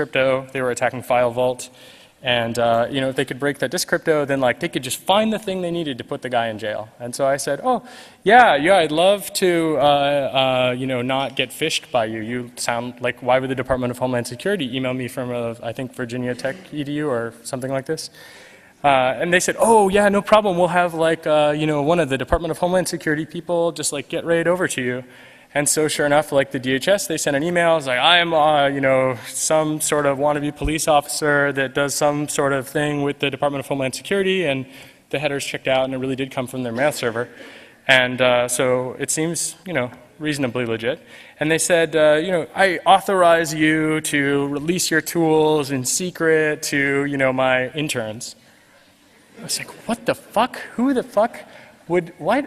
crypto. They were attacking File Vault. And if they could break that disk crypto, then they could just find the thing they needed to put the guy in jail. And so I said, oh, yeah, I'd love to, not get phished by you. You sound like, why would the Department of Homeland Security email me from, I think, Virginia Tech EDU or something like this? And they said, oh, yeah, no problem. We'll have one of the Department of Homeland Security people just get right over to you. And so sure enough, the DHS, they sent an email. It's I am, some sort of wannabe police officer that does some sort of thing with the Department of Homeland Security. And the headers checked out, and it really did come from their mail server. And so it seems, reasonably legit. And they said, I authorize you to release your tools in secret to, my interns. I was like, what the fuck? Who the fuck? Why?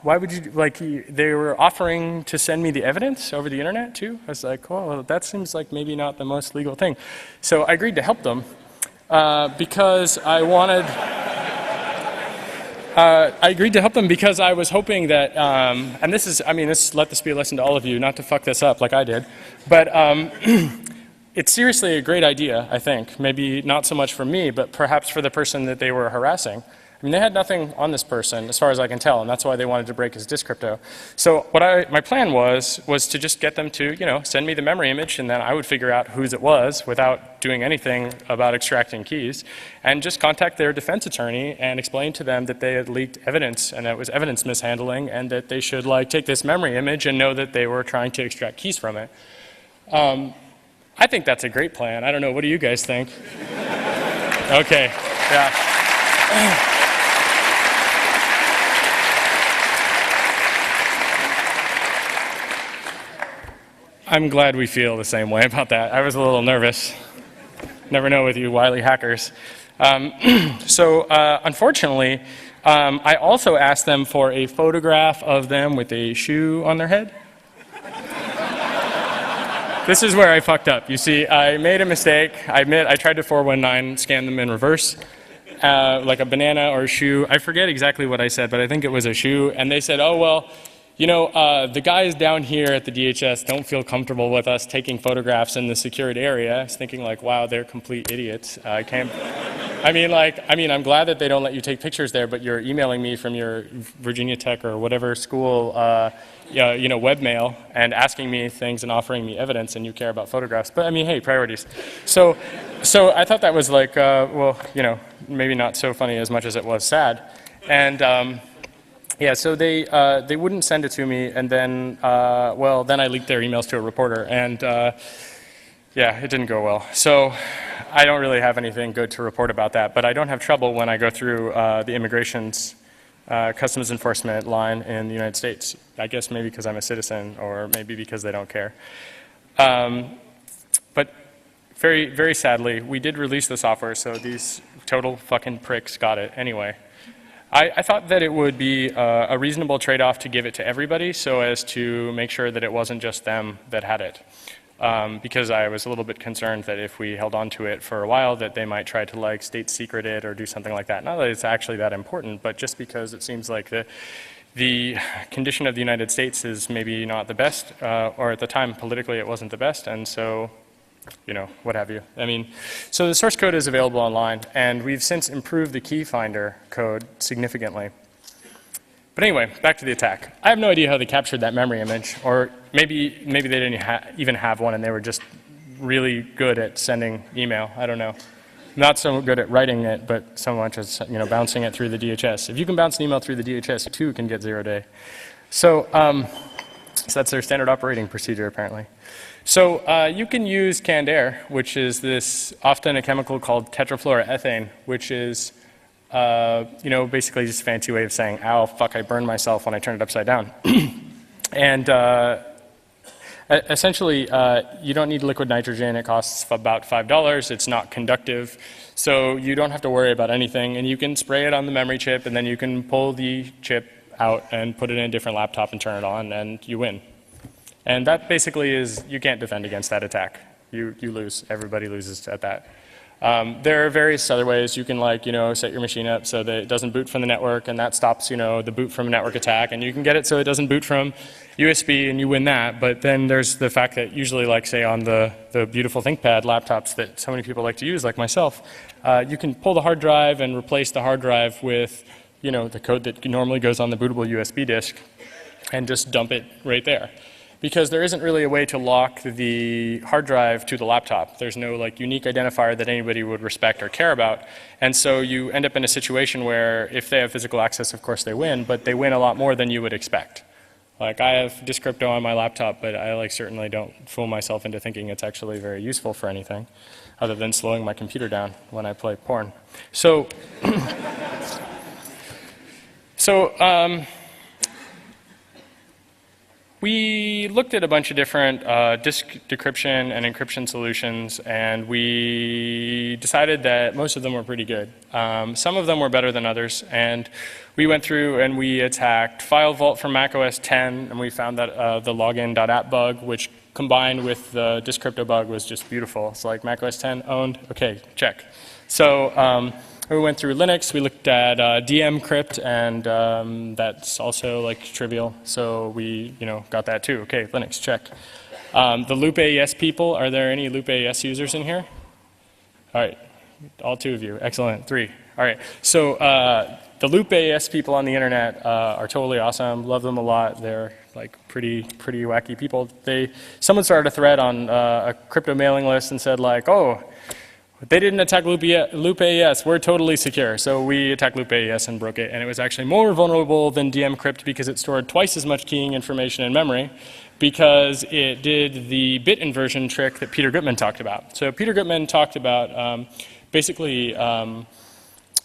Why would you, they were offering to send me the evidence over the internet too? I was like, well, that seems like maybe not the most legal thing. So I agreed to help them because I wanted, I agreed to help them because I was hoping that, and let this be a lesson to all of you, not to fuck this up like I did, but it's seriously a great idea, I think. Maybe not so much for me, but perhaps for the person that they were harassing. They had nothing on this person, as far as I can tell, and that's why they wanted to break his disk crypto. So my plan was to just get them to, send me the memory image, and then I would figure out whose it was without doing anything about extracting keys, and just contact their defense attorney and explain to them that they had leaked evidence, and that it was evidence mishandling, and that they should take this memory image and know that they were trying to extract keys from it. I think that's a great plan. I don't know. What do you guys think? Okay. Yeah. I'm glad we feel the same way about that. I was a little nervous. Never know with you wily hackers. Unfortunately, I also asked them for a photograph of them with a shoe on their head. This is where I fucked up. You see, I made a mistake. I admit I tried to 419 scan them in reverse, like a banana or a shoe. I forget exactly what I said, but I think it was a shoe. And they said, oh, well, the guys down here at the DHS don't feel comfortable with us taking photographs in the secured area. I was thinking wow, they're complete idiots. I'm glad that they don't let you take pictures there, but you're emailing me from your Virginia Tech or whatever school, webmail and asking me things and offering me evidence, and you care about photographs. But hey, priorities. So I thought that was maybe not so funny as much as it was sad. And yeah, so they wouldn't send it to me, and then, then I leaked their emails to a reporter, and yeah, it didn't go well. So I don't really have anything good to report about that, but I don't have trouble when I go through the immigration's customs enforcement line in the United States. I guess maybe because I'm a citizen, or maybe because they don't care. But very, very sadly, we did release the software, so these total fucking pricks got it anyway. I thought that it would be a reasonable trade-off to give it to everybody so as to make sure that it wasn't just them that had it. Because I was a little bit concerned that if we held on to it for a while that they might try to state secret it or do something like that. Not that it's actually that important, but just because it seems like the condition of the United States is maybe not the best, or at the time politically it wasn't the best, and so what have you. So the source code is available online, and we've since improved the key finder code significantly. But anyway, back to the attack. I have no idea how they captured that memory image, or maybe they didn't even have one and they were just really good at sending email. I don't know. Not so good at writing it, but so much as bouncing it through the DHS. If you can bounce an email through the DHS, you too can get 0-day. So that's their standard operating procedure apparently. So you can use canned air, which is often a chemical called tetrafluoroethane, which is basically just a fancy way of saying, ow, fuck, I burned myself when I turned it upside down. And essentially, you don't need liquid nitrogen. It costs about $5. It's not conductive, so you don't have to worry about anything. And you can spray it on the memory chip, and then you can pull the chip out and put it in a different laptop and turn it on, and you win. And that basically is, you can't defend against that attack. You lose. Everybody loses at that. There are various other ways you can set your machine up so that it doesn't boot from the network, and that stops the boot from a network attack, and you can get it so it doesn't boot from USB, and you win that. But then there's the fact that usually, like say on the beautiful ThinkPad laptops that so many people like to use, like myself, you can pull the hard drive and replace the hard drive with the code that normally goes on the bootable USB disk, and just dump it right there. Because there isn't really a way to lock the hard drive to the laptop. There's no unique identifier that anybody would respect or care about. And so you end up in a situation where if they have physical access, of course they win, but they win a lot more than you would expect. I have Disk Crypto on my laptop, but I certainly don't fool myself into thinking it's actually very useful for anything other than slowing my computer down when I play porn. So, we looked at a bunch of different disk decryption and encryption solutions, and we decided that most of them were pretty good. Some of them were better than others, and we went through and we attacked File Vault from macOS 10, and we found that the login.app bug, which combined with the Disk Crypto bug, was just beautiful. It's like macOS 10 owned, okay, check. So we went through Linux, we looked at dmcrypt, and that's also trivial, so we got that too. Okay, Linux, check. The Loop AES people, are there any Loop AES users in here? All right, all 2 of you, excellent, 3. All right, so the Loop AES people on the internet are totally awesome, love them a lot. They're pretty wacky people. Someone started a thread on a crypto mailing list and said oh, they didn't attack Loop AES, we're totally secure. So we attacked Loop AES and broke it, and it was actually more vulnerable than dmcrypt because it stored twice as much keying information in memory because it did the bit inversion trick that Peter Gutman talked about. So Peter Gutman talked about basically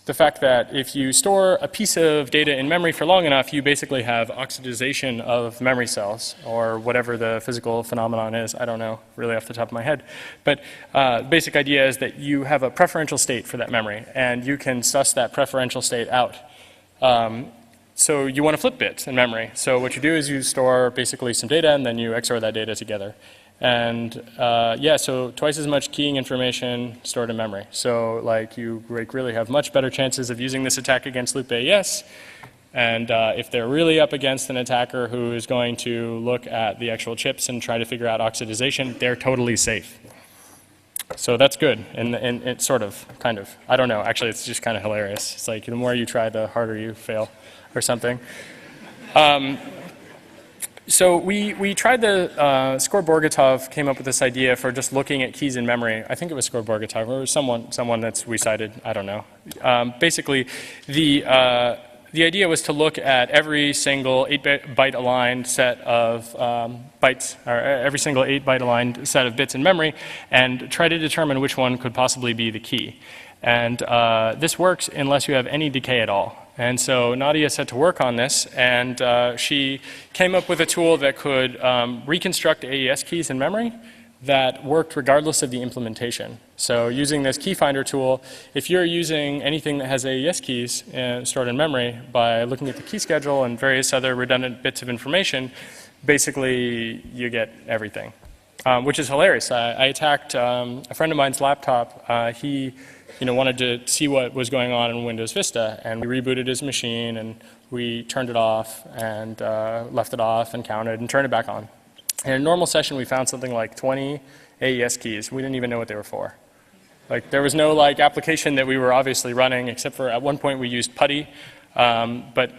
the fact that if you store a piece of data in memory for long enough, you basically have oxidization of memory cells, or whatever the physical phenomenon is. I don't know really off the top of my head. But the basic idea is that you have a preferential state for that memory, and you can suss that preferential state out. So you want to flip bits in memory. So what you do is you store basically some data, and then you XOR that data together. And yeah, so twice as much keying information stored in memory. So you really have much better chances of using this attack against Loop AES. And if they're really up against an attacker who is going to look at the actual chips and try to figure out oxidization, they're totally safe. So that's good, and it's sort of, kind of. I don't know, actually it's just kind of hilarious. It's the more you try, the harder you fail, or something. So we tried Skor Borgatov came up with this idea for just looking at keys in memory. I think it was Skor Borgatov, or someone that's we cited, I don't know. Basically, the idea was to look at every single 8-byte aligned set of bytes, or every single 8-byte aligned set of bits in memory, and try to determine which one could possibly be the key. And this works unless you have any decay at all. And so Nadia set to work on this, and she came up with a tool that could reconstruct AES keys in memory that worked regardless of the implementation. So using this key finder tool, if you're using anything that has AES keys stored in memory, by looking at the key schedule and various other redundant bits of information, basically you get everything, which is hilarious. I attacked a friend of mine's laptop. He wanted to see what was going on in Windows Vista, and we rebooted his machine, and we turned it off, and left it off, and counted, and turned it back on. In a normal session, we found something like 20 AES keys. We didn't even know what they were for. There was no application that we were obviously running, except for at one point we used PuTTY, but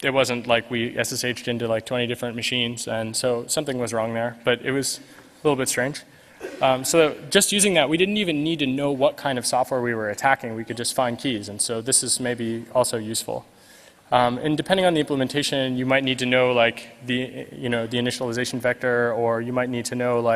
it wasn't like we SSH'd into 20 different machines, and so something was wrong there, but it was a little bit strange. So just using that, we didn't even need to know what kind of software we were attacking. We could just find keys, and so this is maybe also useful. And depending on the implementation, you might need to know the initialization vector, or you might need to know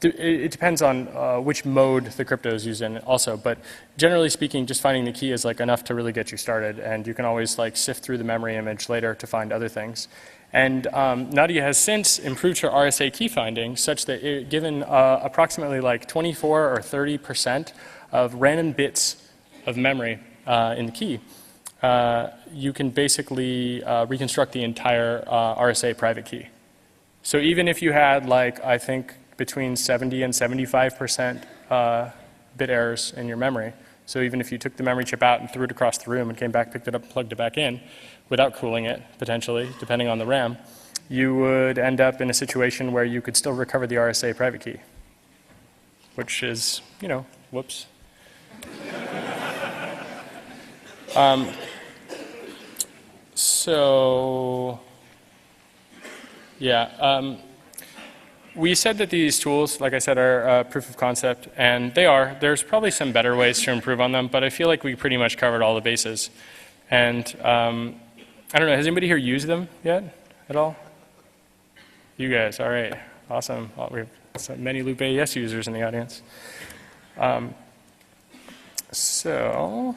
it depends on which mode the crypto is used in also. But generally speaking, just finding the key is enough to really get you started, and you can always sift through the memory image later to find other things. And Nadia has since improved her RSA key finding such that given approximately 24 or 30% of random bits of memory in the key, you can basically reconstruct the entire RSA private key. So even if you had I think between 70 and 75% bit errors in your memory. So even if you took the memory chip out and threw it across the room and came back, picked it up, and plugged it back in, without cooling it, potentially, depending on the RAM, you would end up in a situation where you could still recover the RSA private key, which is, whoops. So, yeah. We said that these tools, like I said, are proof of concept, and they are. There's probably some better ways to improve on them, but I feel like we pretty much covered all the bases. And I don't know, has anybody here used them yet at all? You guys, all right, awesome. Well, we have so many Loop AES users in the audience. So,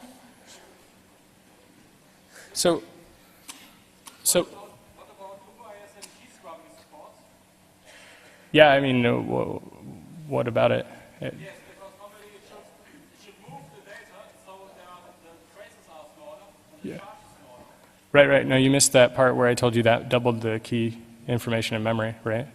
yeah, I mean, what about it? Yes, because normally it should move the data so the traces are smaller and the charge is smaller. Right. No, you missed that part where I told you that doubled the key information in memory, right?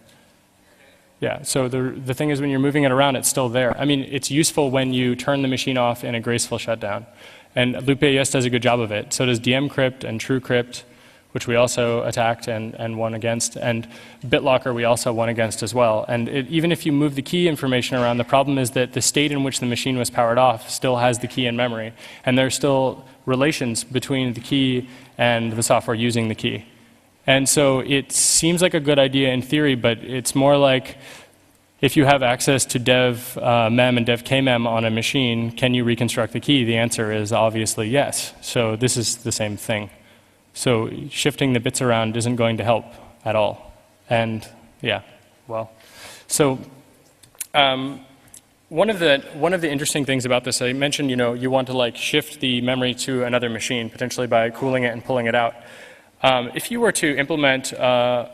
Yeah, so the thing is when you're moving it around, it's still there. I mean, it's useful when you turn the machine off in a graceful shutdown. And Loop AES does a good job of it. So does dmcrypt and TrueCrypt, which we also attacked and won against. And BitLocker we also won against as well. And even if you move the key information around, the problem is that the state in which the machine was powered off still has the key in memory. And there's still relations between the key and the software using the key. And so it seems like a good idea in theory, but it's more like if you have access to dev mem and dev kmem on a machine, can you reconstruct the key? The answer is obviously yes. So this is the same thing. So shifting the bits around isn't going to help at all. And yeah, well, so one of the interesting things about this, I mentioned, you want to like shift the memory to another machine, potentially by cooling it and pulling it out. If you were to implement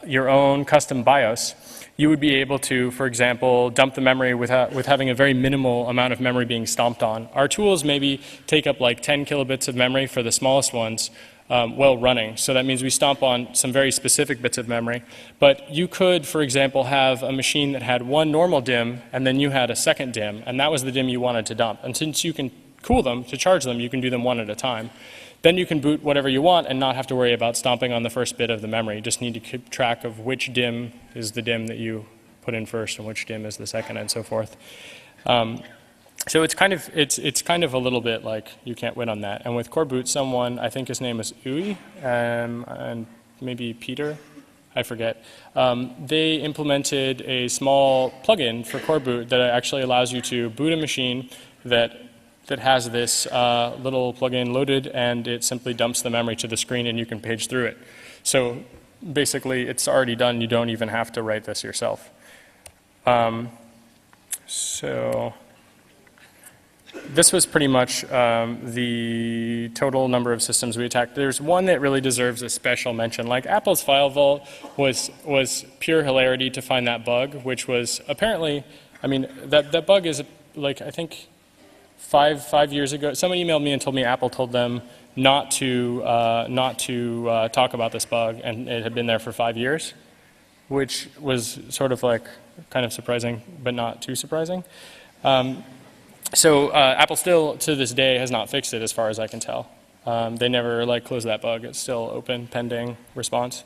your own custom BIOS, you would be able to, for example, dump the memory with having a very minimal amount of memory being stomped on. Our tools maybe take up like 10 kilobits of memory for the smallest ones while running. So that means we stomp on some very specific bits of memory. But you could, for example, have a machine that had one normal DIMM and then you had a second DIMM, and that was the DIMM you wanted to dump. And since you can cool them to charge them, you can do them one at a time. Then you can boot whatever you want and not have to worry about stomping on the first bit of the memory. You just need to keep track of which DIMM is the DIMM that you put in first and which DIMM is the second and so forth. So it's kind of a little bit like you can't win on that. And with Core Boot, someone, I think his name is Uwe, and maybe Peter, I forget. They implemented a small plugin for Core Boot that actually allows you to boot a machine that has this little plugin loaded, and it simply dumps the memory to the screen and you can page through it. So basically it's already done. You don't even have to write this yourself. So this was pretty much the total number of systems we attacked. There's one that really deserves a special mention. Like Apple's File Vault was pure hilarity to find that bug, which was apparently, I mean, that bug is like, I think, five years ago, someone emailed me and told me Apple told them not to talk about this bug, and it had been there for 5 years, which was sort of like kind of surprising, but not too surprising. So Apple still, to this day, has not fixed it as far as I can tell. They never like closed that bug. It's still open, pending response.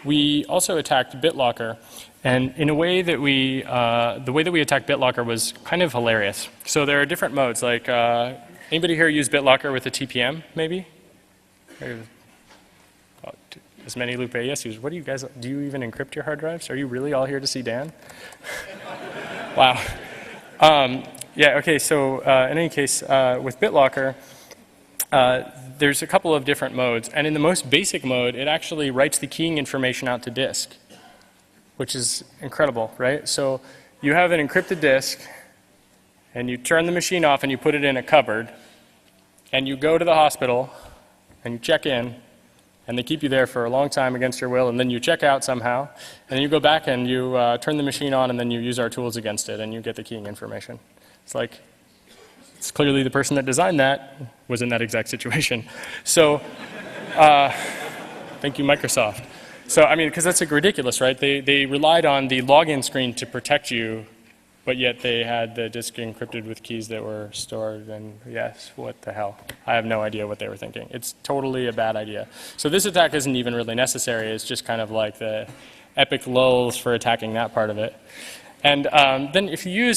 We also attacked BitLocker. And in a way that the way that we attacked BitLocker was kind of hilarious. So there are different modes. Like, anybody here use BitLocker with a TPM, maybe? As many Loop AES users. What do you guys, do you even encrypt your hard drives? Are you really all here to see Dan? Wow. Yeah, okay, so in any case, with BitLocker, there's a couple of different modes. And in the most basic mode, it actually writes the keying information out to disk, which is incredible, right? So you have an encrypted disk, and you turn the machine off and you put it in a cupboard, and you go to the hospital, and you check in, and they keep you there for a long time against your will, and then you check out somehow, and then you go back and you turn the machine on, and then you use our tools against it, and you get the keying information. It's like, it's clearly the person that designed that was in that exact situation. So thank you, Microsoft. So, I mean, because that's like ridiculous, right? They relied on the login screen to protect you but yet they had the disk encrypted with keys that were stored, and yes, what the hell? I have no idea what they were thinking. It's totally a bad idea. So this attack isn't even really necessary. It's just kind of like the epic lulls for attacking that part of it. And then if you use